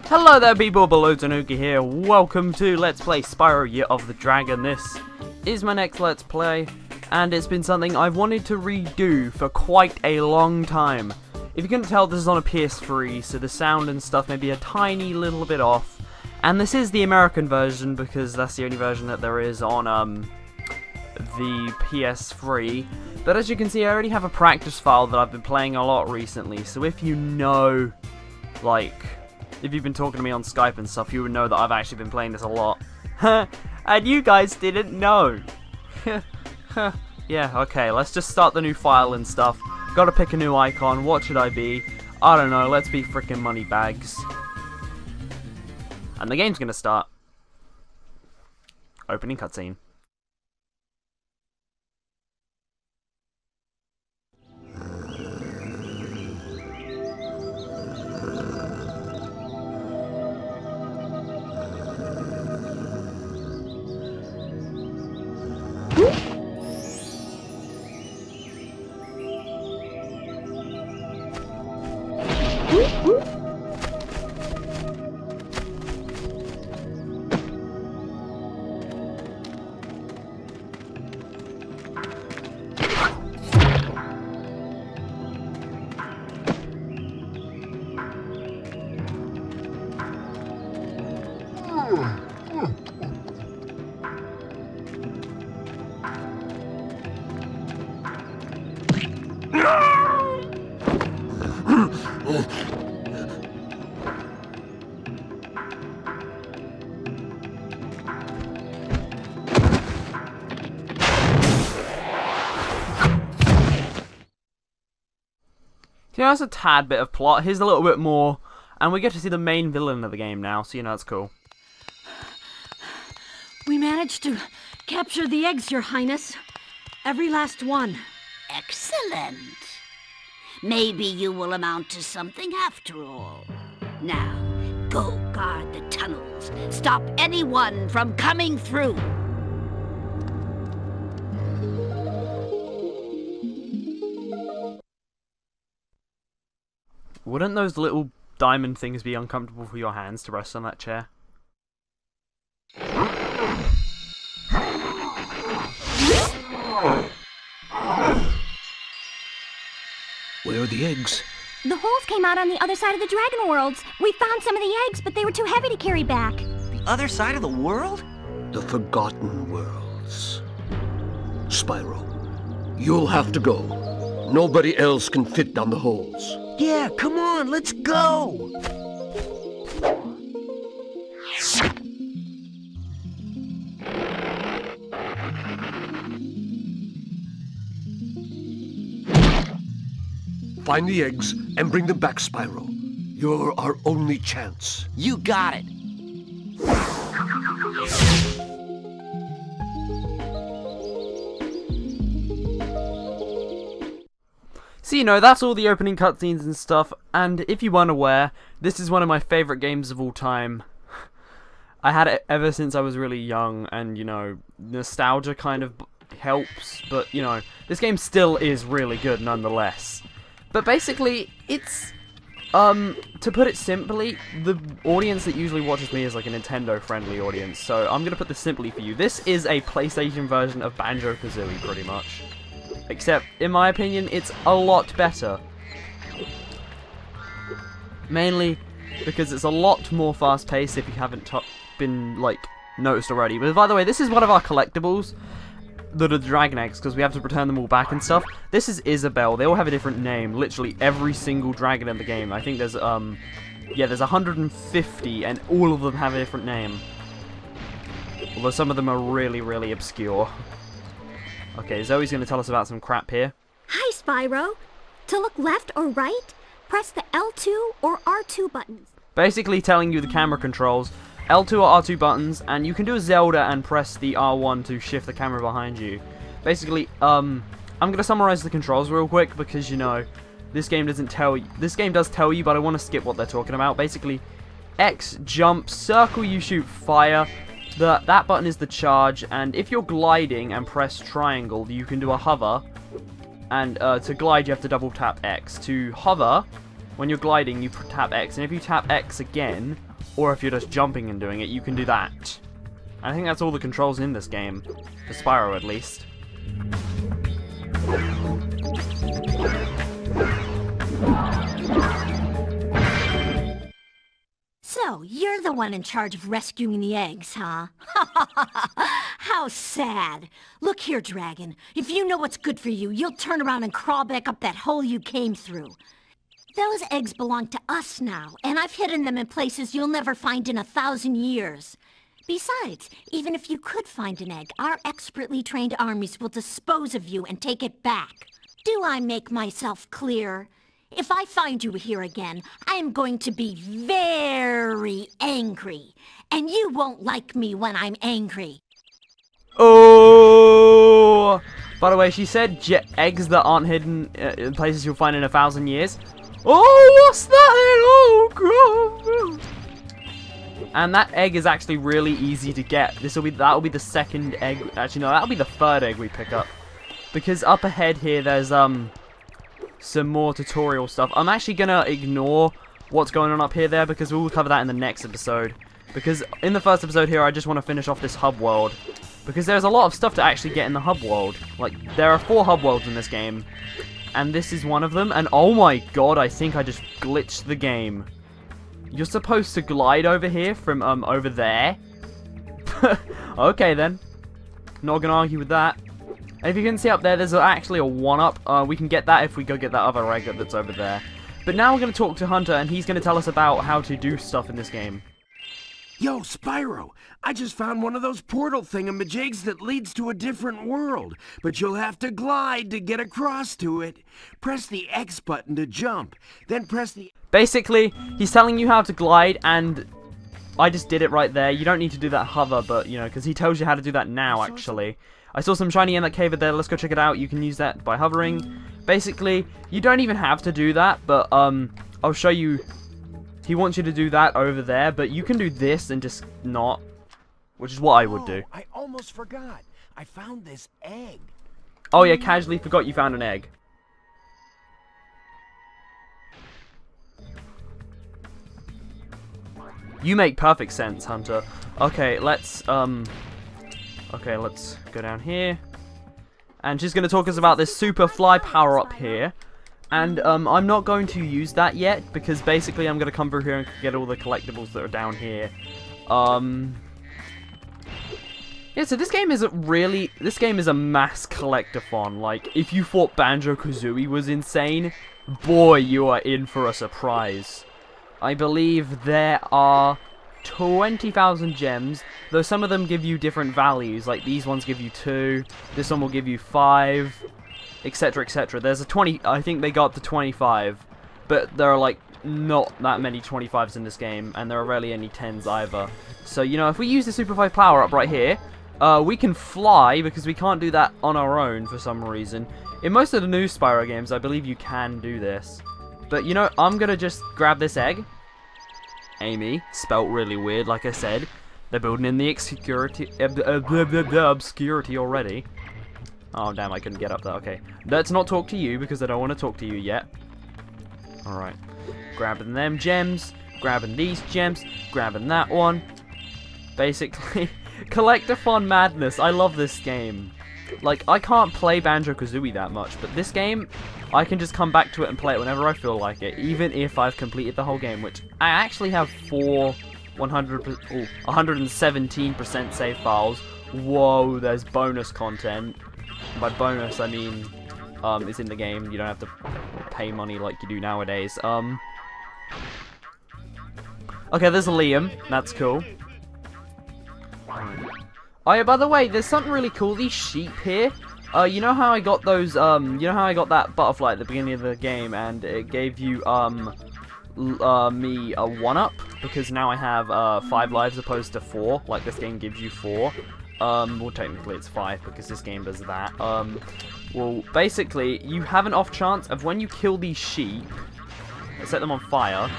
Hello there people, Below Tanuki here. Welcome to Let's Play Spyro Year of the Dragon. This is my next Let's Play, and it's been something I've wanted to redo for quite a long time. If you couldn't tell, this is on a PS3, so the sound and stuff may be a tiny little bit off. And this is the American version, because that's the only version that there is on the PS3. But as you can see, I already have a practice file that I've been playing a lot recently, so if you know, like, if you've been talking to me on Skype and stuff, you would know that I've actually been playing this a lot. And you guys didn't know. Yeah, okay, let's just start the new file and stuff. Gotta pick a new icon. What should I be? I don't know, let's be frickin' Moneybags. And the game's gonna start. Opening cutscene. You know, that's a tad bit of plot. Here's a little bit more, and we get to see the main villain of the game now, so you know, that's cool. We managed to capture the eggs, Your Highness. Every last one. Excellent. Maybe you will amount to something after all. Now, go guard the tunnels. Stop anyone from coming through. Wouldn't those little diamond things be uncomfortable for your hands to rest on that chair? Where are the eggs? The holes came out on the other side of the dragon worlds. We found some of the eggs, but they were too heavy to carry back. The other side of the world? The Forgotten Worlds. Spyro, you'll have to go. Nobody else can fit down the holes. Yeah, come on, let's go! Find the eggs and bring them back, Spyro. You're our only chance. You got it! So, you know, that's all the opening cutscenes and stuff, and if you weren't aware, this is one of my favourite games of all time. I had it ever since I was really young, and, you know, nostalgia kind of helps, but, you know, this game still is really good nonetheless. But basically, it's, to put it simply, the audience that usually watches me is like a Nintendo-friendly audience, so I'm gonna put this simply for you. This is a PlayStation version of Banjo-Kazooie, pretty much. Except, in my opinion, it's a lot better. Mainly because it's a lot more fast-paced, if you haven't been, like, noticed already. But by the way, this is one of our collectibles that are the dragon eggs, because we have to return them all back and stuff. This is Isabelle. They all have a different name. Literally every single dragon in the game. I think there's, yeah, there's 150, and all of them have a different name. Although some of them are really, really obscure. Okay, Zoe's going to tell us about some crap here. Hi, Spyro. To look left or right, press the L2 or R2 buttons. Basically telling you the camera controls. L2 or R2 buttons, and you can do a Zelda and press the R1 to shift the camera behind you. Basically, I'm going to summarize the controls real quick, because, you know, this game doesn't tell you. This game does tell you, but I want to skip what they're talking about. Basically, X, jump, circle, you shoot fire. That button is the charge, and if you're gliding and press triangle, you can do a hover. And to glide, you have to double tap X. To hover, when you're gliding, you tap X, and if you tap X again, or if you're just jumping and doing it, you can do that. I think that's all the controls in this game, for Spyro at least. So, you're the one in charge of rescuing the eggs, huh? How sad. Look here, Dragon. If you know what's good for you, you'll turn around and crawl back up that hole you came through. Those eggs belong to us now, and I've hidden them in places you'll never find in 1,000 years. Besides, even if you could find an egg, our expertly trained armies will dispose of you and take it back. Do I make myself clear? If I find you here again, I am going to be very angry. And you won't like me when I'm angry. Oh! By the way, she said eggs that aren't hidden in places you'll find in 1,000 years. Oh, what's that? Oh, God! And that egg is actually really easy to get. That'll be the second egg. Actually, no, that'll be the third egg we pick up. Because up ahead here, there's some more tutorial stuff. I'm actually gonna ignore what's going on up here there because we'll cover that in the next episode. Because in the first episode here, I just want to finish off this hub world. Because there's a lot of stuff to actually get in the hub world. Like, there are 4 hub worlds in this game. And this is one of them. And oh my god, I think I just glitched the game. You're supposed to glide over here from over there. Okay then. Not gonna argue with that. If you can see up there, there's actually a 1-up. We can get that if we go get that other egg that's over there. But now we're going to talk to Hunter, and he's going to tell us about how to do stuff in this game. Yo, Spyro, I just found one of those portal thingamajigs that leads to a different world, but you'll have to glide to get across to it. Press the X button to jump, then press the... Basically, he's telling you how to glide, and I just did it right there. You don't need to do that hover, but, you know, because he tells you how to do that now, actually. I saw some shiny in that cave there. Let's go check it out. You can use that by hovering. Basically, you don't even have to do that, but I'll show you. He wants you to do that over there, but you can do this and just not, which is what I would do. I almost forgot. I found this egg. Oh yeah, casually forgot you found an egg. You make perfect sense, Hunter. Okay, let's go down here. And she's going to talk to us about this super fly power-up here. And I'm not going to use that yet, because basically I'm going to come through here and get all the collectibles that are down here. Yeah, so this game is a mass collectathon. Like, if you thought Banjo-Kazooie was insane, boy, you are in for a surprise. I believe there are 20,000 gems, though some of them give you different values. Like, these ones give you 2, this one will give you 5, etc, etc. There's a 20, I think they got up to 25, but there are, like, not that many 25s in this game, and there are rarely any 10s either. So, you know, if we use the Super 5 power-up right here, we can fly, because we can't do that on our own for some reason. In most of the new Spyro games, I believe you can do this. But, you know, I'm gonna just grab this egg. Amy, spelt really weird, like I said. They're building in the obscurity already. Oh, damn, I couldn't get up there. Okay. Let's not talk to you, because I don't want to talk to you yet. Alright. Grabbing them gems. Grabbing these gems. Grabbing that one. Basically, collectathon madness. I love this game. Like, I can't play Banjo-Kazooie that much, but this game, I can just come back to it and play it whenever I feel like it, even if I've completed the whole game, which I actually have 117% save files. Whoa, there's bonus content. By bonus, I mean, it's in the game. You don't have to pay money like you do nowadays. Okay, there's Liam. That's cool. Oh yeah, by the way, there's something really cool. These sheep here. You know how I got those, you know how I got that butterfly at the beginning of the game, and it gave you, me a 1-up? Because now I have, 5 lives opposed to 4, like this game gives you 4. Well, technically it's 5, because this game does that. Well, basically, you have an off chance of when you kill these sheep, set them on fire,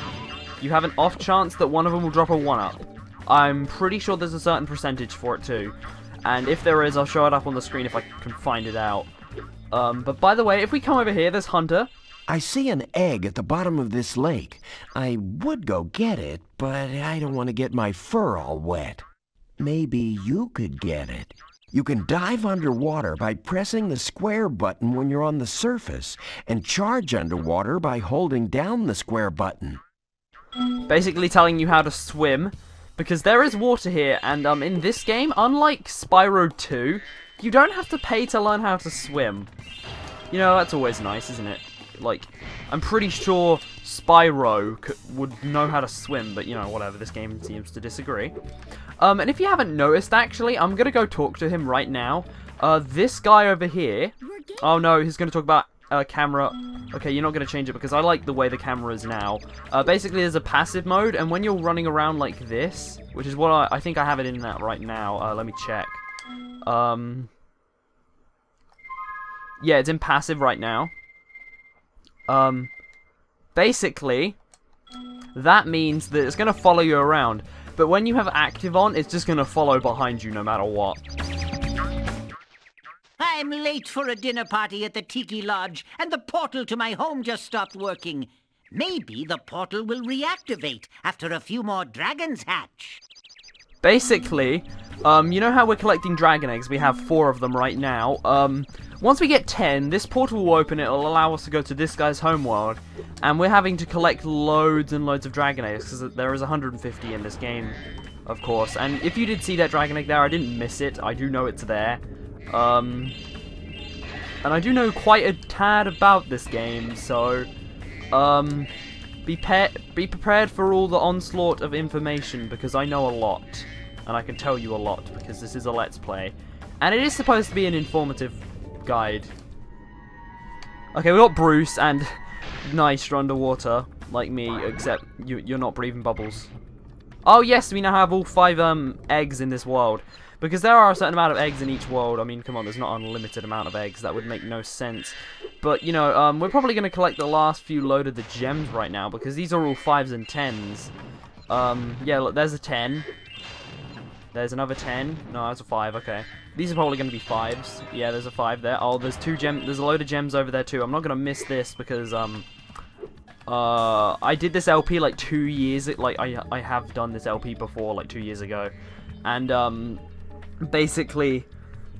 you have an off chance that one of them will drop a 1-up. I'm pretty sure there's a certain percentage for it too. And if there is, I'll show it up on the screen if I can find it out. But by the way, if we come over here, there's Hunter. I see an egg at the bottom of this lake. I would go get it, but I don't want to get my fur all wet. Maybe you could get it. You can dive underwater by pressing the square button when you're on the surface, and charge underwater by holding down the square button. Basically telling you how to swim, because there is water here, and in this game, unlike Spyro 2, you don't have to pay to learn how to swim. You know, that's always nice, isn't it? Like, I'm pretty sure Spyro would know how to swim, but you know, whatever, this game seems to disagree. And if you haven't noticed, actually, I'm gonna go talk to him right now. This guy over here... Oh no, he's gonna talk about camera... Okay, you're not gonna change it because I like the way the camera is now. Basically, there's a passive mode, and when you're running around like this, which is what I think I have it in that right now. Let me check. Yeah, it's in passive right now. Basically, that means that it's gonna follow you around. But when you have active on, it's just gonna follow behind you no matter what. I'm late for a dinner party at the Tiki Lodge, and the portal to my home just stopped working. Maybe the portal will reactivate after a few more dragons hatch. Basically, you know how we're collecting dragon eggs? We have 4 of them right now. Once we get 10, this portal will open. It'll allow us to go to this guy's homeworld. And we're having to collect loads and loads of dragon eggs, because there is 150 in this game, of course. And if you did see that dragon egg there, I didn't miss it. I do know it's there. And I do know quite a tad about this game, so... Be prepared for all the onslaught of information, because I know a lot. And I can tell you a lot, because this is a Let's Play. And it is supposed to be an informative guide. Okay, we got Bruce, and nice, you're underwater, like me, except you're not breathing bubbles. Oh yes, we now have all 5 eggs in this world. Because there are a certain amount of eggs in each world. I mean, come on, there's not an unlimited amount of eggs. That would make no sense. But, you know, we're probably going to collect the last few load of the gems right now, because these are all 5s and 10s. Yeah, look, there's a 10. There's another 10. No, that's a 5, okay. These are probably going to be 5s. Yeah, there's a 5 there. Oh, there's there's a load of gems over there too. I'm not going to miss this because, I did this LP like 2 years, like, I have done this LP before, like 2 years ago. And, basically,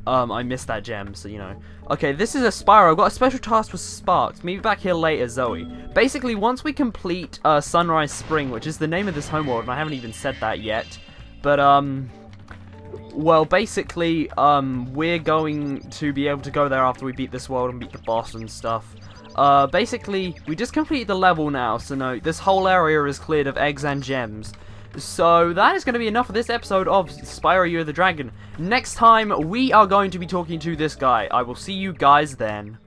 I missed that gem, so, you know. Okay, this is a Spyro. I've got a special task for Sparks. Meet me back here later, Zoe. Basically, once we complete, Sunrise Spring, which is the name of this homeworld, and I haven't even said that yet. But, well, basically, we're going to be able to go there after we beat this world and beat the boss and stuff. Basically, we just completed the level now, so no, this whole area is cleared of eggs and gems. So that is going to be enough for this episode of Spyro Year of the Dragon. Next time, we are going to be talking to this guy. I will see you guys then.